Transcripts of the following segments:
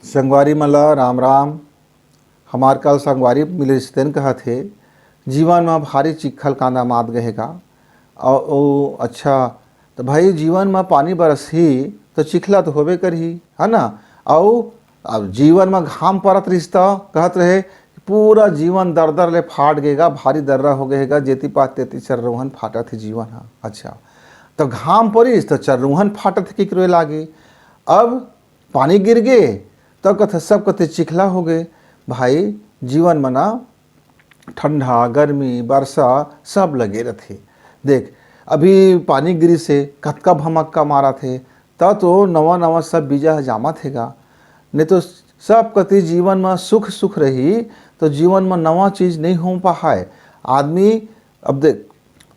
संगवारी मला राम राम। हमार कल संगवारी मिले तेन कहा थे जीवन में भारी चिखल कांदा मात गहेगा और ओ अच्छा तो भाई जीवन में पानी बरसही तो चिखला तो होबे करही है ना। और अब जीवन में घाम परत रिश्ता कहत रहे पूरा जीवन दर दर ले फाट गएगा, भारी दर्रा हो गएगा, जेती पात तेती चर्रोहन फाटत है जीवन। हाँ अच्छा तो घाम परिस तो चर्रोहन फाटत की करोए लागे। अब पानी गिर गए तब कथे सब कथे चिखला हो गए। भाई जीवन में ना ठंडा गर्मी वर्षा सब लगे रहते। देख अभी पानी गिरी से कतका भमक्का मारा थे तब तो नवा नवा सब बीजा जामा थेगा। नहीं तो सब कति जीवन में सुख सुख रही तो जीवन में नवा चीज़ नहीं हो पाए आदमी। अब देख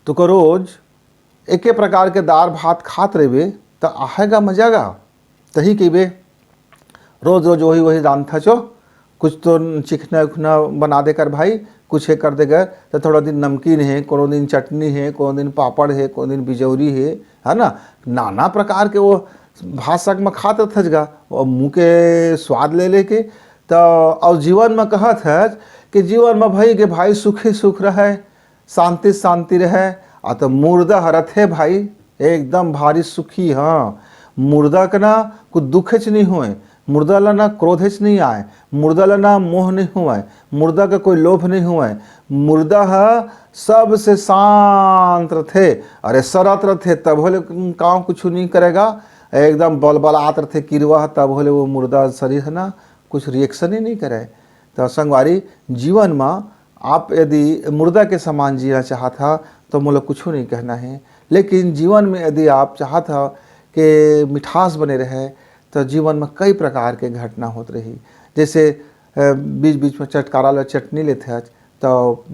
तो को रोज एक प्रकार के दाल भात खात रहे तो आएगा मजागा तही कि बे रोज रोज वही वही दान था चो कुछ तो चिकना उखना बना देकर भाई कुछ है कर देगा। तो थोड़ा दिन नमकीन है, कोनो दिन चटनी है, कोनो दिन पापड़ है, कोनो दिन बिजौरी है ना। नाना प्रकार के वो भात साग में खाते थजगा और मुँह के स्वाद ले लेके। तो और जीवन में कहत है कि जीवन में भाई के भाई सुखी सुख रहे, शांति शांति रहे। आ तो मुर्दा हरत है भाई एकदम भारी सुखी। हाँ मुर्दा का ना कुछ दुखच नहीं हुए, मुर्दा ला ना क्रोधच नहीं आए, मुर्दा ला ना मोह नहीं हुआ, मुर्दा का कोई लोभ नहीं हुआ। मुर्दा है सबसे शांत रथे, अरे सरत रथे तब होले काम कुछ नहीं करेगा, एकदम बलबलात रथे किरवा तब होले वो मुर्दा शरीर है ना कुछ रिएक्शन ही नहीं करे। तो संगवारी जीवन में आप यदि मुर्दा के समान जीना चाहता तो मुझे कुछ नहीं कहना है। लेकिन जीवन में यदि आप चाहता कि मिठास बने रहे तो जीवन में कई प्रकार के घटना होती रही। जैसे बीच बीच में चटकारा ला चटनी लेते हज तो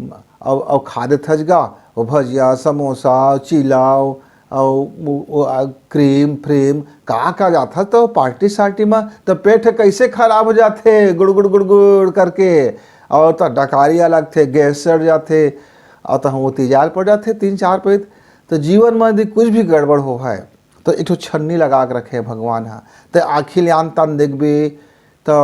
और खा देते हजगा वो भजिया समोसा चिलाव और क्रीम फ्रीम का जाता तो पार्टी सार्टी में तो पेट कैसे खराब हो जाते गुड़ गुड़ गुड़ गुड़ करके। और तो डकारी अलग थे, गैस चढ़ जाते और तो हम वो तेजाल पड़ जाते 3-4 पेट। तो जीवन में यदि कुछ भी गड़बड़ हो है तो एक छन्नी लगा के रखे भगवान। हाँ तो आँखी लियान तान देखबे तो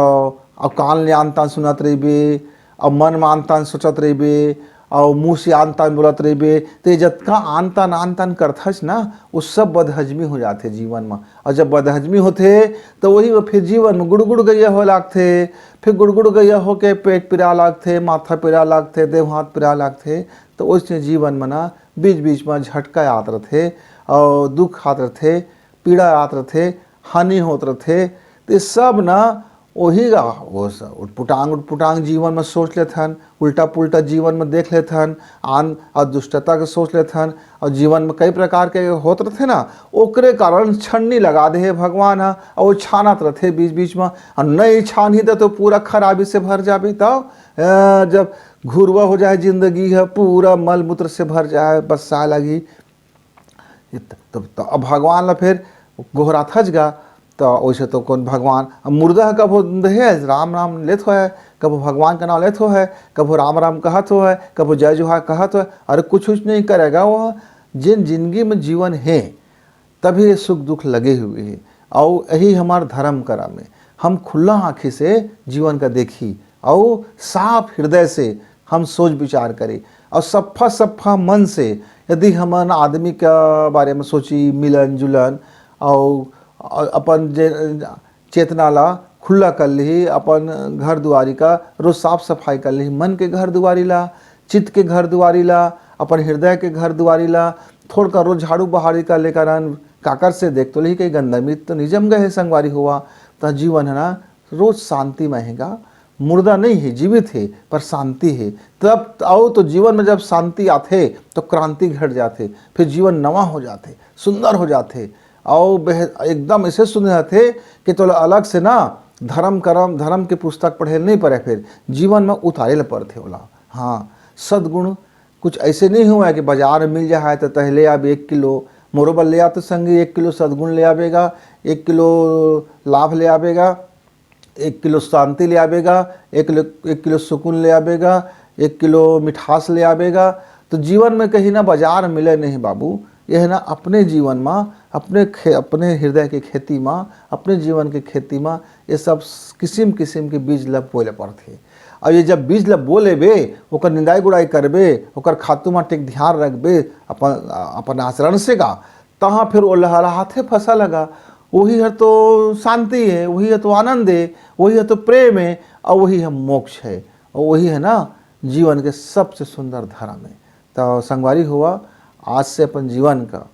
और कान लियान तान सुनत रहिबे और मन में आन तान सोचत रहिबे और मुँह से आन तान बोलत रहिबे तो जतका आन तान करथस ना वो सब बदहजमी हो जाते जीवन में। और जब बदहजमी होते तो वही फिर जीवन में गुड़गुड़ गैया हो लागते, फिर गुड़गुड़ गैया हो के पेट पिरा लागते, माथा पिरा लागते, देह हाथ पिरा लागते। तो उसने जीवन में ना बीच बीच में झटका आत रहे और दुख आत रहे, पीड़ा आत रहे, हानि होत रहे। तो सब ना वही वो उटपुटांग जीवन में सोच लेथन, उल्टा पुल्टा जीवन में देख लेथन, आन और दुष्टता के सोच लेथन और जीवन में कई प्रकार के होत रहे ना ओकरे कारण छन्नी लगा दे भगवान। हाँ और वो छानत रहे बीच बीच में और नहीं छान ही तो पूरा खराबी से भर जाबे। तब जब घुरवा हो जाए जिंदगी है पूरा मल मूत्र से भर जाए बसा लगी तो अब भगवान ला फिर गोहरा थजगा। तो वैसे तो कौन भगवान मुर्दा कब है राम राम लेत हो है, कब भगवान का नाम लेत हो है, कब राम राम कहत हो है, कब जय जुहार कहत हो है। अरे कुछ नहीं करेगा वो जिन जिंदगी में जीवन है तभी सुख दुख लगे हुए हैं। और यही हमार धर्म करा में हम खुला आँखी से जीवन का देखी और साफ हृदय से हम सोच विचार करें और सफ़ा सफ़ा मन से यदि हम आदमी के बारे में सोची मिलन जुलन और अपन चेतना ला खुला कर ली, अपन घर दुआरी का रोज साफ सफाई कर ली, मन के घर दुआरी ला, चित्त के घर दुआरी ला, अपन हृदय के घर दुआरी ला, थोड़ का रोज झाड़ू बहारी का लेकर काकर से देख तो ली कहीं गंदा मित तो निजम गए संगवारी हुआ। तो जीवन है ना रोज शांति रहेगा, मुर्दा नहीं है जीवित है पर शांति है। तब आओ तो जीवन में जब शांति आते तो क्रांति घट जाते, फिर जीवन नवा हो जाते, सुंदर हो जाते और एकदम ऐसे सुने थे कि तो अलग से ना धर्म के पुस्तक पढ़े नहीं पड़े, फिर जीवन में उतारे पड़ते होला। हाँ सद्गुण कुछ ऐसे नहीं हुआ है कि बाजार में मिल जाए तो तहले अब 1 किलो मोरोबल ले आते संगे 1 किलो सद्गुण ले आवेगा, 1 किलो लाभ ले आवेगा, 1 किलो शांति ले आवेगा, 1 किलो सुकून ले आवेगा, 1 किलो मिठास ले आवेगा। तो जीवन में कहीं ना बाजार मिले नहीं बाबू, यह ना अपने जीवन में अपने हृदय के खेती में, अपने जीवन के खेती में ये सब किस्म किस्म के बीज ला बोले पड़ते। और ये जब बीज ला बोले बे, ओकर निंदाई गुड़ाई करबे, ओकर खातू माटी के ध्यान रखबे अपन आचरण से गा, तहाँ फिर वो लहलहाते फसल लगा। वही है तो शांति है, वही है तो आनंद है, वही है तो प्रेम है, और वही है मोक्ष है, और वही है ना जीवन के सबसे सुंदर धर्म है। तो संगवारी हुआ, आज से अपन जीवन का,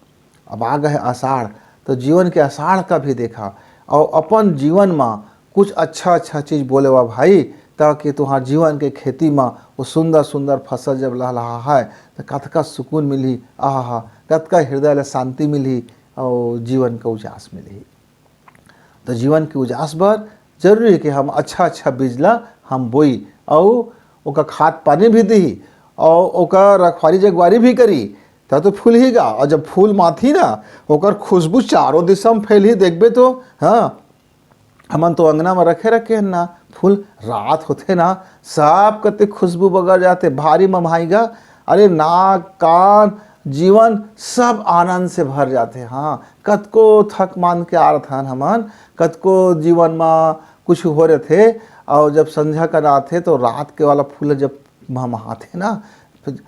अब आ गए आषाढ़, तो जीवन के आषाढ़ का भी देखा, और अपन जीवन में कुछ अच्छा अच्छा चीज़ बोले हुआ भाई, ताकि तुम्हार जीवन के खेती में वो सुंदर सुंदर फसल जब लहलहा है तो कतका सुकून मिली, आहा कतका हृदय ला शांति मिली, और जीवन का उजास मिली। तो जीवन के उजास बर जरूरी है कि हम अच्छा अच्छा बीज ला हम बोई, और ओका खाद पानी भी दी, और ओका रखवाली जगवारी भी करी, तब तो फूल ही गा। और जब फूल माथी ना, ओकर खुशबू चारों दिशा में फैली, देखबे तो हाँ, हमन तो अंगना में रखे ना फूल, रात होते ना सब कते खुशबू बगर जाते, भारी मम्हाईगा, अरे नाक कान जीवन सब आनंद से भर जाते। हाँ, कतको थक मान के आ रहा हमन, कतको जीवन में कुछ हो रहे थे, और जब संध्या कर आते तो रात के वाला फूल जब महमाते ना, फिर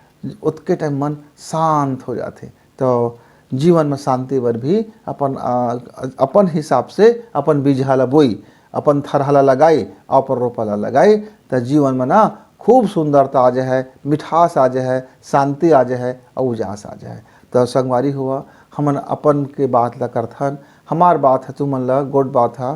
उतके टाइम मन शांत हो जाते। तो जीवन में शांति बर भी अपन हिसाब से अपन बीजहाला बोई, अपन थरहाला लगाई, अपन रोपला लगाई, तो जीवन में ना खूब सुंदरता आ जाए, मिठास आ जाए, शांति आ जाए, और उजास आ जाए। तो संगवारी हुआ, हमन अपन के बात ला करथन, हमार बात है तुमन ला गोट बात है,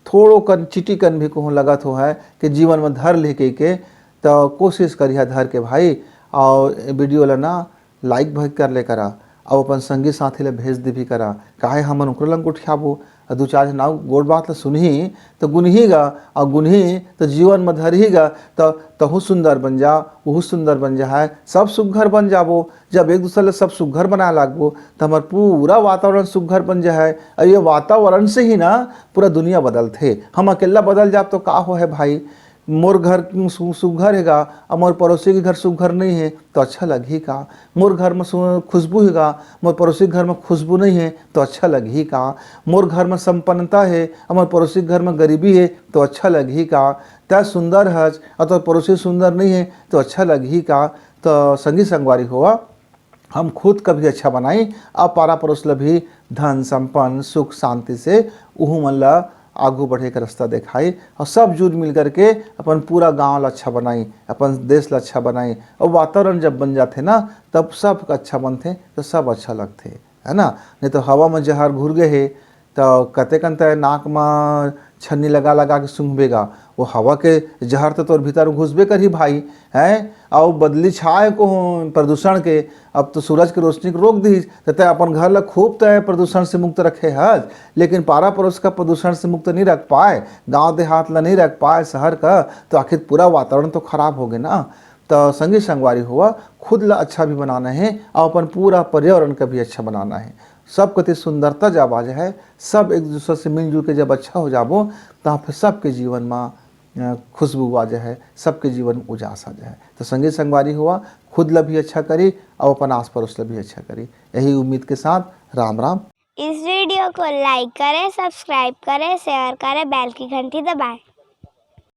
थोड़ो कन चिटी कन भी कहूँ लगत हो है कि जीवन में धर लेके के, तो कोशिश करिए धर के भाई, और वीडियो ला ना लाइक भी कर ले करा, और अपन संगी साथी ले भेज दे भी करा, काहे हमन उनको लंग उठियाबो, दो चार नाव गोड़ बात ला सुनही तो गुनहीगा, और गुनही तो जीवन में धरहीगा, तो तहु सुंदर बन जा, वहु सुंदर बन जा है, सब सुघर बन जाबो। जब एक दूसरे ले सब सुघर बनाए लागबो, तो हमार पूरा वातावरण सुघर बन जा है, और ये वातावरण से ही ना पूरा दुनिया बदलते। हम अकेला बदल जाब तो का हो है भाई, मोर घर सुघर हैगा, और मोर पड़ोसी के घर सुघर नहीं है तो अच्छा लगी का, मोर घर में खुशबू हैगा, मोर पड़ोसी के घर में खुशबू नहीं है तो अच्छा लगी का, मोर घर में संपन्नता है और मोर पड़ोसी के घर में गरीबी है तो अच्छा लगी का, त्या सुंदर हज और तो पड़ोसी सुंदर नहीं है तो अच्छा लगी का। तो संगी संगवारी हुआ, हम खुद कभी अच्छा बनाई, और पारा पड़ोस ला भी धन संपन्न सुख शांति से उहू मन ला आगू बढ़े का रास्ता दिखाई, और सब जुट मिल करके अपन पूरा गांव ला अच्छा बनाई, अपन देश ला अच्छा बनाई, और वातावरण जब बन जाते ना तब सब अच्छा बनते, तो सब अच्छा लगते है ना। नहीं तो हवा में जहर घुर गए है तो कते कनते नाक में छन्नी लगा लगा के सूंघबेगा, वो हवा के जहर तो तोर भीतर घुसबे करी भाई हैं। और बदली छाए को प्रदूषण के, अब तो सूरज के रोशनी को रोक दी, तो तय अपन घर ला खूब तय प्रदूषण से मुक्त रखे हज, लेकिन पारा पड़ोस का प्रदूषण से मुक्त नहीं रख पाए, गांव देहात ला नहीं रख पाए शहर का, तो आखिर पूरा वातावरण तो खराब हो गया ना। तो संगी संगवारी हुआ, खुद ला अच्छा भी बनाना है, और अपन पूरा पर्यावरण का भी अच्छा बनाना है। सब कति सुंदरता जब आ जाए, सब एक दूसरे से मिलजुल के जब अच्छा हो जाबो, तो फिर सबके जीवन में खुशबू आ जाए, सबके जीवन में उजास आ जाए। तो संगी संगवारी हुआ, खुद ला भी अच्छा करी और अपन आस पड़ोस ला भी अच्छा करी, यही उम्मीद के साथ राम राम। इस वीडियो को लाइक करें, सब्सक्राइब करें, शेयर करें, बेल की घंटी दबाएं।